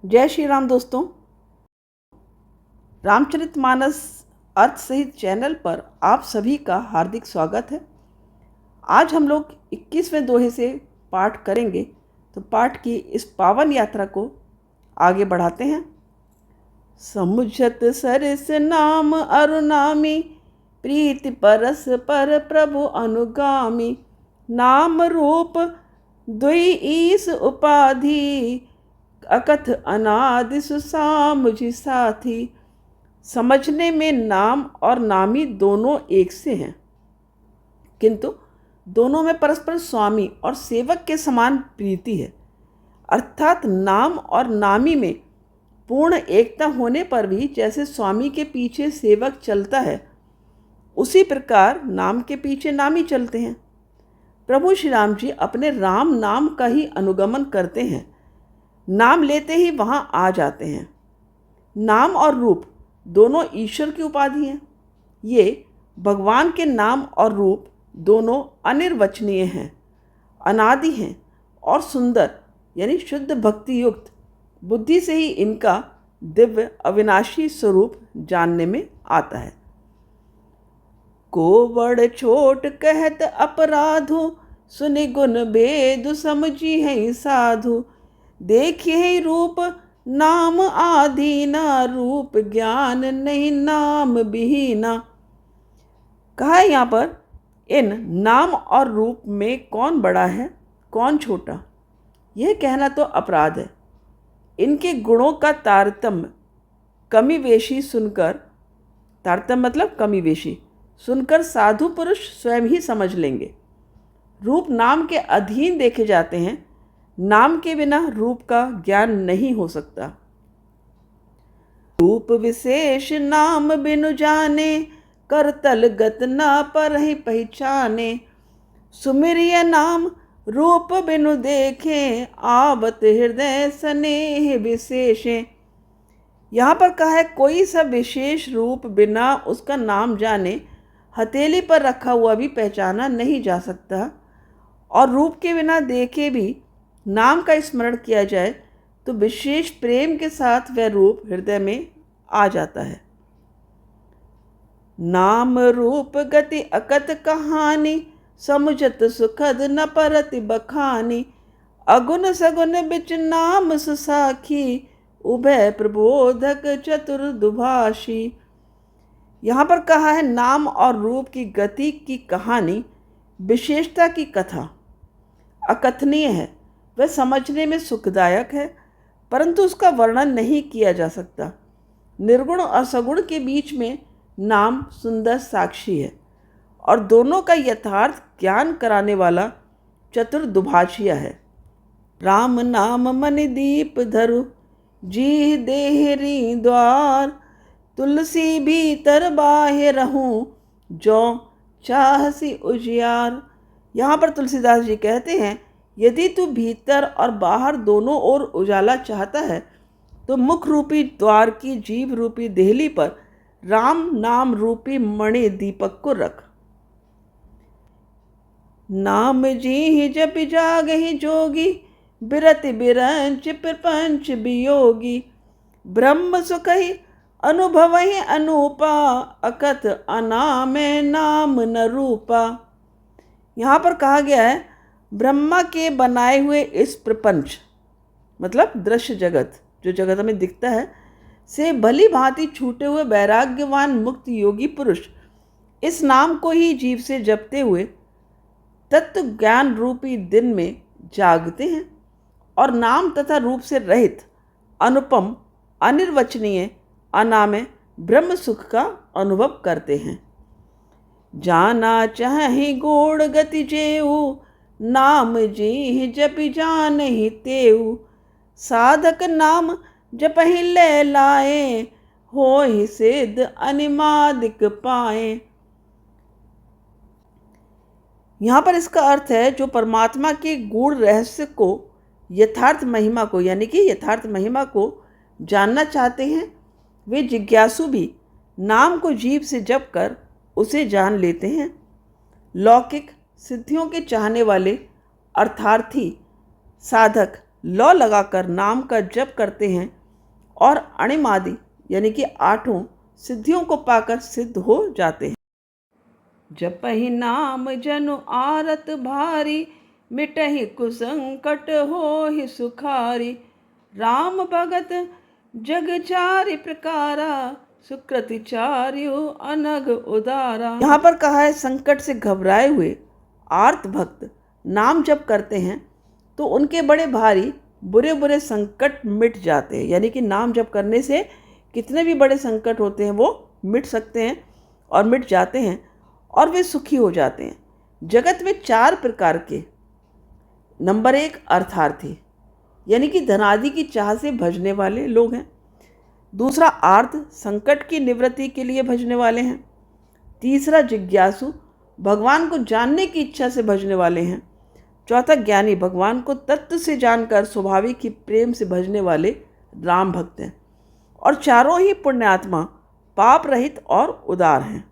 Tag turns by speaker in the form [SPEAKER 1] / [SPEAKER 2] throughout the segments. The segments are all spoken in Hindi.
[SPEAKER 1] जय श्री राम दोस्तों। रामचरितमानस अर्थ सहित चैनल पर आप सभी का हार्दिक स्वागत है। आज हम लोग 21वें दोहे से पाठ करेंगे, तो पाठ की इस पावन यात्रा को आगे बढ़ाते हैं। समुझत सरस नाम अरुनामी, प्रीति परस पर प्रभु अनुगामी। नाम रूप दुई ईस उपाधि, अकथ अनादि सुसामुझि साथी। समझने में नाम और नामी दोनों एक से हैं, किंतु दोनों में परस्पर स्वामी और सेवक के समान प्रीति है। अर्थात नाम और नामी में पूर्ण एकता होने पर भी जैसे स्वामी के पीछे सेवक चलता है, उसी प्रकार नाम के पीछे नामी चलते हैं। प्रभु श्री राम जी अपने राम नाम का ही अनुगमन करते हैं, नाम लेते ही वहाँ आ जाते हैं। नाम और रूप दोनों ईश्वर की उपाधि हैं। ये भगवान के नाम और रूप दोनों अनिर्वचनीय हैं, अनादि हैं और सुंदर यानी शुद्ध भक्ति युक्त बुद्धि से ही इनका दिव्य अविनाशी स्वरूप जानने में आता है। को बड़ छोट कहत अपराधु, सुनि गुण भेदु समझी है साधु। देखिए रूप नाम आधीना, रूप ज्ञान नहीं नाम बिहीना। कहा है यहाँ पर इन नाम और रूप में कौन बड़ा है कौन छोटा, यह कहना तो अपराध है। इनके गुणों का तारतम्य कमीवेशी सुनकर, तारतम्य मतलब कमीवेशी सुनकर साधु पुरुष स्वयं ही समझ लेंगे। रूप नाम के अधीन देखे जाते हैं, नाम के बिना रूप का ज्ञान नहीं हो सकता। रूप विशेष नाम बिनु जाने, करतल गत न परहि पहचाने। सुमिरिय नाम रूप बिनु देखे, आवत हृदय स्नेह विशेषे। यहाँ पर कहा है कोई सा विशेष रूप बिना उसका नाम जाने हथेली पर रखा हुआ भी पहचाना नहीं जा सकता, और रूप के बिना देखे भी नाम का स्मरण किया जाए तो विशेष प्रेम के साथ वह रूप हृदय में आ जाता है। नाम रूप गति अकथ कहानी, समुझत सुखद न परति बखानी। अगुण सगुण बिच नाम सुसाखी, उभय प्रबोधक चतुर दुभाषी। यहाँ पर कहा है नाम और रूप की गति की कहानी, विशेषता की कथा अकथनीय है। वह समझने में सुखदायक है, परंतु उसका वर्णन नहीं किया जा सकता। निर्गुण और सगुण के बीच में नाम सुंदर साक्षी है, और दोनों का यथार्थ ज्ञान कराने वाला चतुर दुभाषिया है। राम नाम मनि दीप धरु, जी देहरी द्वार। तुलसी भीतर बाह्य रहूं, जो चाहसी उजियार। यहाँ पर तुलसीदास जी कहते हैं, यदि तू भीतर और बाहर दोनों ओर उजाला चाहता है तो मुख रूपी द्वार की जीव रूपी देहली पर राम नाम रूपी मणि दीपक को रख। नाम जी जप जागहि जोगी, बिरति बिरंच प्रपंच वियोगी। ब्रह्म सुखहि अनुभवहि अनूपा, अकथ अनामे नाम न रूपा। यहाँ पर कहा गया है ब्रह्मा के बनाए हुए इस प्रपंच मतलब दृश्य जगत, जो जगत हमें दिखता है, से भली भांति छूटे हुए वैराग्यवान मुक्त योगी पुरुष इस नाम को ही जीव से जपते हुए तत्व ज्ञान रूपी दिन में जागते हैं, और नाम तथा रूप से रहित अनुपम अनिर्वचनीय अनामय ब्रह्म सुख का अनुभव करते हैं। जाना चाहे गूढ़ गति जेऊ, नाम जी जपि जानहि तेऊ। साधक नाम जपहि ले लाए, होहि सिद्ध अनिमादिक पाए। यहाँ पर इसका अर्थ है जो परमात्मा के गूढ़ रहस्य को, यथार्थ महिमा को यानी कि यथार्थ महिमा को जानना चाहते हैं, वे जिज्ञासु भी नाम को जीव से जप कर उसे जान लेते हैं। लौकिक सिद्धियों के चाहने वाले अर्थार्थी साधक लौ लगाकर नाम का जप करते हैं और अणिमादि यानी कि 8 सिद्धियों को पाकर सिद्ध हो जाते हैं। जपहि नाम जनु आरत भारी, मिटहि कुसंकट होहि सुखारी। राम भगत जग चारि प्रकारा, सुकृति चार्यु अनग उदारा। यहाँ पर कहा है संकट से घबराए हुए आर्त भक्त नाम जप करते हैं तो उनके बड़े भारी बुरे बुरे संकट मिट जाते हैं। यानी कि नाम जप करने से कितने भी बड़े संकट होते हैं वो मिट सकते हैं और मिट जाते हैं और वे सुखी हो जाते हैं। जगत में 4 प्रकार के, नंबर 1 अर्थार्थी यानी कि धनादि की चाह से भजने वाले लोग हैं। दूसरा आर्त, संकट की निवृत्ति के लिए भजने वाले हैं। तीसरा जिज्ञासु, भगवान को जानने की इच्छा से भजने वाले हैं। चौथा ज्ञानी, भगवान को तत्व से जानकर स्वाभाविक ही प्रेम से भजने वाले राम भक्त हैं। और चारों ही पुण्यात्मा पाप रहित और उदार हैं।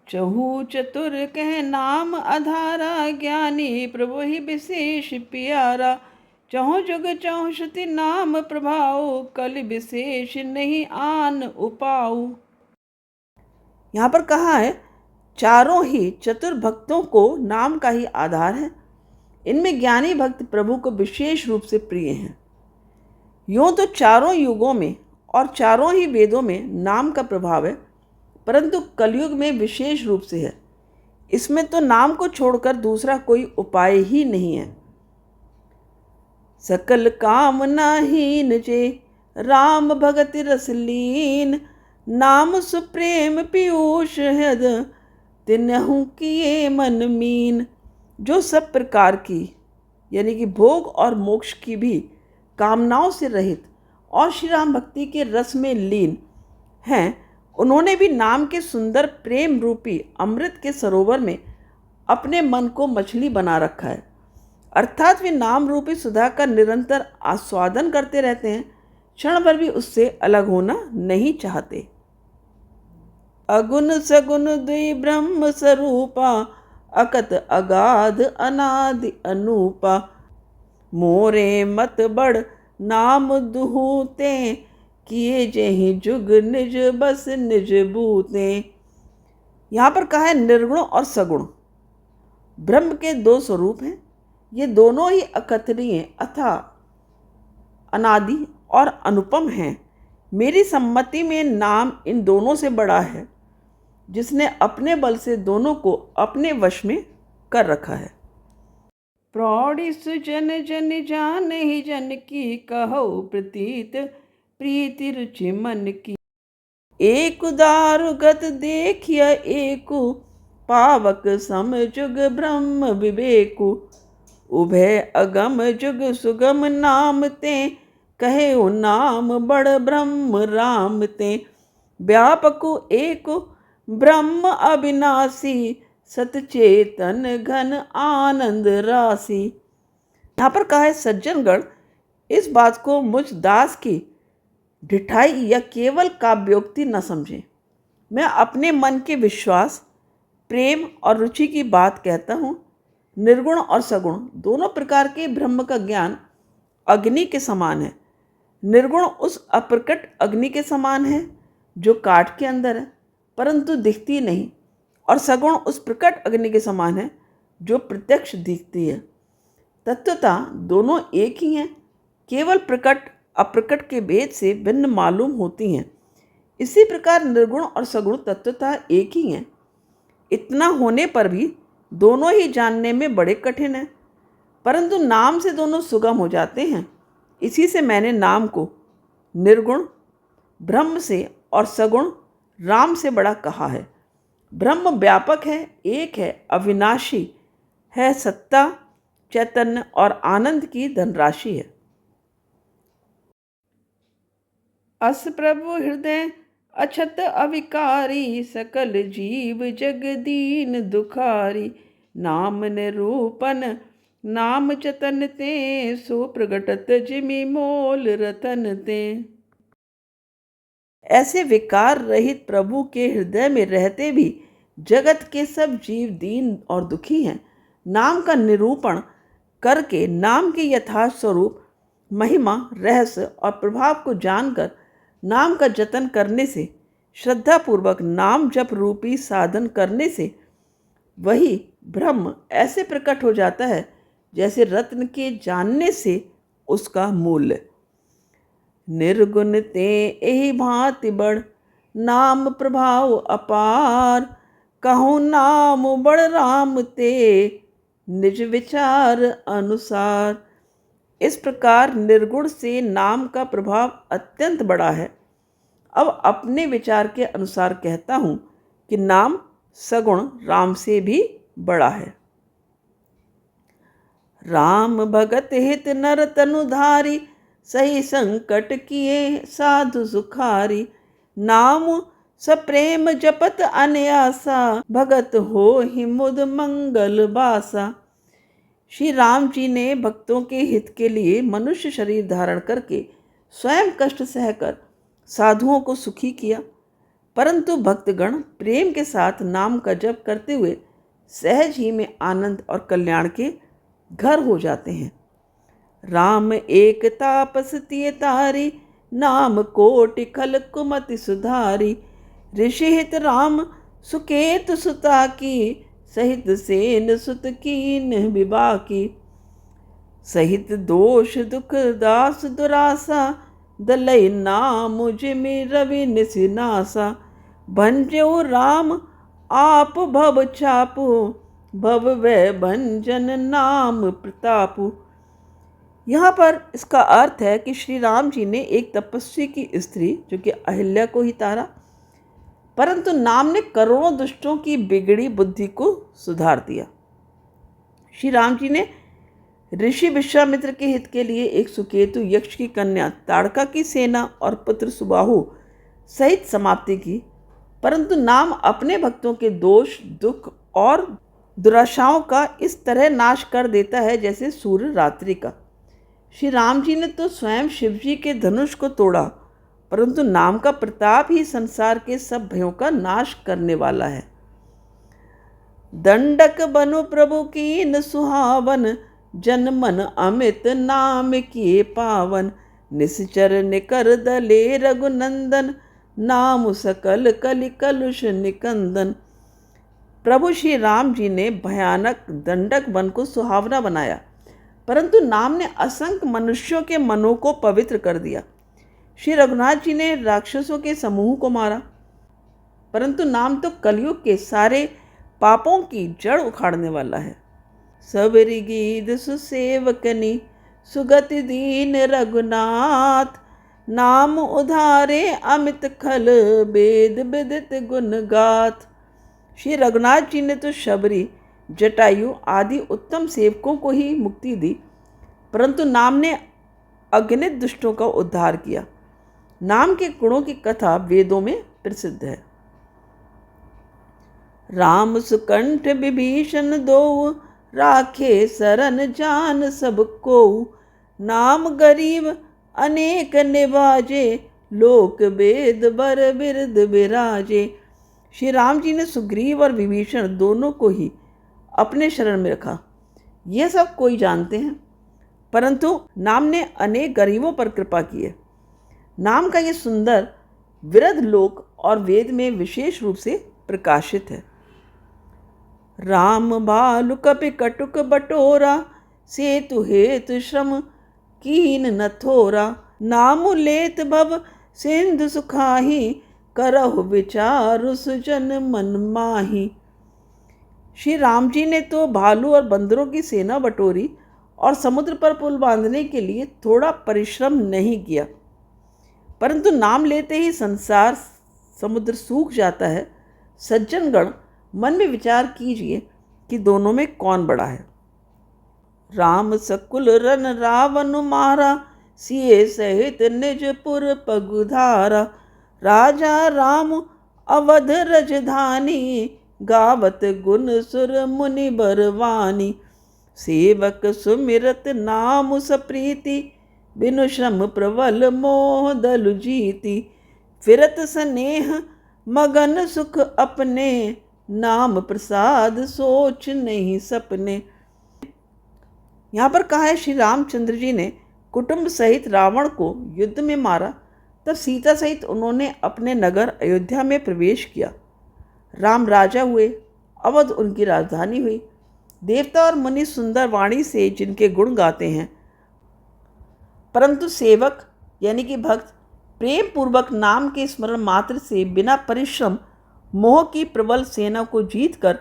[SPEAKER 1] चहु चतुर कह नाम आधारा, ज्ञानी प्रभु ही विशेष प्यारा। चहु जुग चहु श्रुति नाम प्रभाव, कल विशेष नहीं आन उपाऊ। यहाँ पर कहा है चारों ही चतुर भक्तों को नाम का ही आधार है। इनमें ज्ञानी भक्त प्रभु को विशेष रूप से प्रिय हैं। यूँ तो चारों युगों में और चारों ही वेदों में नाम का प्रभाव है, परंतु कलयुग में विशेष रूप से है। इसमें तो नाम को छोड़कर दूसरा कोई उपाय ही नहीं है। सकल कामना हीन जे, राम भगत रसलीन। नाम सुप्रेम पीयूष हृद, तिन्हु किए मन मीन। जो सब प्रकार की यानी कि भोग और मोक्ष की भी कामनाओं से रहित और श्री राम भक्ति के रस में लीन हैं, उन्होंने भी नाम के सुंदर प्रेम रूपी अमृत के सरोवर में अपने मन को मछली बना रखा है। अर्थात वे नाम रूपी सुधा का निरंतर आस्वादन करते रहते हैं, क्षण भर भी उससे अलग होना नहीं चाहते। अगुण सगुण द्वि ब्रह्म स्वरूपा, अकत अगाध अनादि अनूपा। मोरे मत बड़ नाम दुहूते, किए जेहि जुग निज बस निज बूते। यहाँ पर कहा है निर्गुण और सगुण ब्रह्म के 2 स्वरूप हैं। ये दोनों ही अकथनीय अथा अनादि और अनुपम हैं। मेरी सम्मति में नाम इन दोनों से बड़ा है, जिसने अपने बल से दोनों को अपने वश में कर रखा है। प्रौढ़ि सुजन जन जान ही जन की, कहो प्रतीत प्रीति रुचि मन की। एक दारुगत देखिय एकु, पावक सम जुग ब्रह्म विवेकु। उभय अगम जुग सुगम नाम ते, कहे ओ नाम बड़ ब्रह्म राम ते। व्यापकु एक ब्रह्म अविनाशी, सतचेतन घन आनंद राशि। यहाँ पर कहा है सज्जनगण इस बात को मुझ दास की ढिठाई या केवल काव्योक्ति न समझें। मैं अपने मन के विश्वास, प्रेम और रुचि की बात कहता हूँ। निर्गुण और सगुण दोनों प्रकार के ब्रह्म का ज्ञान अग्नि के समान है। निर्गुण उस अप्रकट अग्नि के समान है जो काठ के अंदर है परंतु दिखती नहीं, और सगुण उस प्रकट अग्नि के समान है जो प्रत्यक्ष दिखती है। तत्वतः दोनों एक ही हैं, केवल प्रकट अप्रकट के भेद से भिन्न मालूम होती हैं। इसी प्रकार निर्गुण और सगुण तत्वतः एक ही हैं। इतना होने पर भी दोनों ही जानने में बड़े कठिन हैं, परंतु नाम से दोनों सुगम हो जाते हैं। इसी से मैंने नाम को निर्गुण ब्रह्म से और सगुण राम से बड़ा कहा है। ब्रह्म व्यापक है, एक है, अविनाशी है, सत्ता, चैतन्य और आनंद की धनराशि है। अस प्रभु हृदय अछत अविकारी, सकल जीव जग दीन दुखारी। नाम निरूपन नाम चतन ते, सो प्रगटत जिमि मोल रतन ते। ऐसे विकार रहित प्रभु के हृदय में रहते भी जगत के सब जीव दीन और दुखी हैं। नाम का निरूपण करके नाम के यथार्थ स्वरूप, महिमा, रहस्य और प्रभाव को जानकर नाम का जतन करने से, श्रद्धापूर्वक नाम जप रूपी साधन करने से वही ब्रह्म ऐसे प्रकट हो जाता है जैसे रत्न के जानने से उसका मूल्य। निर्गुण ते एहि भांति बढ़, नाम प्रभाव अपार, कहूँ नाम बड़ राम ते, निज विचार अनुसार। इस प्रकार निर्गुण से नाम का प्रभाव अत्यंत बड़ा है। अब अपने विचार के अनुसार कहता हूँ कि नाम सगुण राम से भी बड़ा है। राम भगत हित नर तनुधारी, सही संकट किए साधु सुखारी, नाम सप्रेम जपत अनयासा, भगत हो ही मुद मंगल बासा। श्री राम जी ने भक्तों के हित के लिए मनुष्य शरीर धारण करके स्वयं कष्ट सहकर साधुओं को सुखी किया, परंतु भक्तगण प्रेम के साथ नाम का जप करते हुए सहज ही में आनंद और कल्याण के घर हो जाते हैं। राम एक तापस तिय तारी, नाम कोटि खल कुमति सुधारी, ऋषि हित राम सुकेत सुता की, सहित सेन सुत कीन विभा की। सहित दोष दुख दास दुरासा, दलई नाम जिमि रवि निसिनासा, भंजो राम आप भव छापु, भव वै भंजन नाम प्रतापु। यहाँ पर इसका अर्थ है कि श्री राम जी ने एक तपस्वी की स्त्री जो कि अहिल्या को ही तारा, परंतु नाम ने करोड़ों दुष्टों की बिगड़ी बुद्धि को सुधार दिया। श्री राम जी ने ऋषि विश्वामित्र के हित के लिए एक सुकेतु यक्ष की कन्या ताड़का की सेना और पुत्र सुबाहु सहित समाप्ति की, परंतु नाम अपने भक्तों के दोष दुख और दुराशाओं का इस तरह नाश कर देता है जैसे सूर्य रात्रि का। श्री राम जी ने तो स्वयं शिव जी के धनुष को तोड़ा, परंतु नाम का प्रताप ही संसार के सब भयों का नाश करने वाला है। दंडक बनु प्रभु कीन सुहावन, जन मन अमित नाम किए पावन, निश्चर निकर दले रघुनंदन, नाम सकल कलि कलुष निकंदन। प्रभु श्री राम जी ने भयानक दंडक वन को सुहावना बनाया, परंतु नाम ने असंख्य मनुष्यों के मनों को पवित्र कर दिया। श्री रघुनाथ जी ने राक्षसों के समूह को मारा, परंतु नाम तो कलयुग के सारे पापों की जड़ उखाड़ने वाला है। सबरी गीत सुसेवकनी, सुगति दीन रघुनाथ, नाम उधारे अमित खल, वेद विदित गुण गाथ। श्री रघुनाथ जी ने तो शबरी, जटायु आदि उत्तम सेवकों को ही मुक्ति दी, परंतु नाम ने अगणित दुष्टों का उद्धार किया। नाम के गुणों की कथा वेदों में प्रसिद्ध है। राम सुकंठ विभीषण दो, राखे शरण जान सबको, नाम गरीब अनेक निवाजे, लोक वेद बर बिरद विराजे। श्री राम जी ने सुग्रीव और विभीषण दोनों को ही अपने शरण में रखा। यह सब कोई जानते हैं, परंतु नाम ने अनेक गरीबों पर कृपा की है। नाम का ये सुंदर विरध लोक और वेद में विशेष रूप से प्रकाशित है। राम भालु कपि कटुक बटोरा, सेतु हेतु श्रम कीन न थोरा, नाम लेत भव सिंधु सुखाही, करहु विचारु सुजन मन माही। श्री राम जी ने तो भालू और बंदरों की सेना बटोरी और समुद्र पर पुल बांधने के लिए थोड़ा परिश्रम नहीं किया, परंतु नाम लेते ही संसार समुद्र सूख जाता है। सज्जनगण मन में विचार कीजिए कि दोनों में कौन बड़ा है। राम सकुल रन रावण मारा, सिए सहित निजपुर पगुधारा, राजा राम अवध रजधानी, गावत गुण सुर मुनि बरवानी, सेवक सुमिरत नाम सप्रीति, बिनु श्रम प्रबल मोह दलु जीति, फिरत स्नेह मगन सुख अपने, नाम प्रसाद सोच नहीं सपने। यहाँ पर कहा है श्री रामचंद्र जी ने कुटुंब सहित रावण को युद्ध में मारा, तब सीता सहित उन्होंने अपने नगर अयोध्या में प्रवेश किया। राम राजा हुए, अवध उनकी राजधानी हुई। देवता और मुनि सुंदर वाणी से जिनके गुण गाते हैं, परंतु सेवक यानी कि भक्त प्रेम पूर्वक नाम के स्मरण मात्र से बिना परिश्रम मोह की प्रबल सेना को जीतकर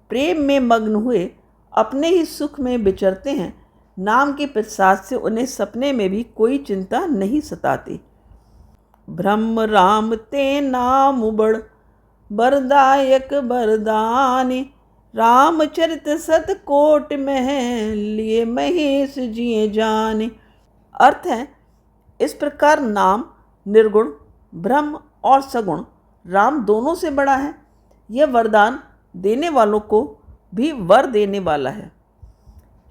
[SPEAKER 1] प्रेम में मग्न हुए अपने ही सुख में विचरते हैं। नाम के प्रसाद से उन्हें सपने में भी कोई चिंता नहीं सताती। ब्रह्म राम ते नाम बड़ बरदायक बरदानी, रामचरित सतकोट में लिए महेश जिए जाने। अर्थ है, इस प्रकार नाम निर्गुण, ब्रह्म और सगुण राम दोनों से बड़ा है। यह वरदान देने वालों को भी वर देने वाला है।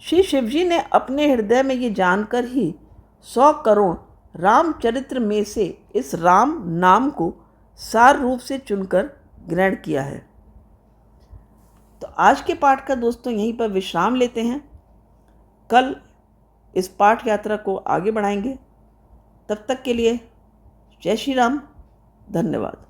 [SPEAKER 1] श्री शिवजी ने अपने हृदय में ये जानकर ही 100 करोड़ रामचरित्र में से इस राम नाम को सार रूप से चुनकर ग्रहण किया है। तो आज के पाठ का दोस्तों यहीं पर विश्राम लेते हैं। कल इस पाठ यात्रा को आगे बढ़ाएंगे। तब तक के लिए जय श्री राम, धन्यवाद।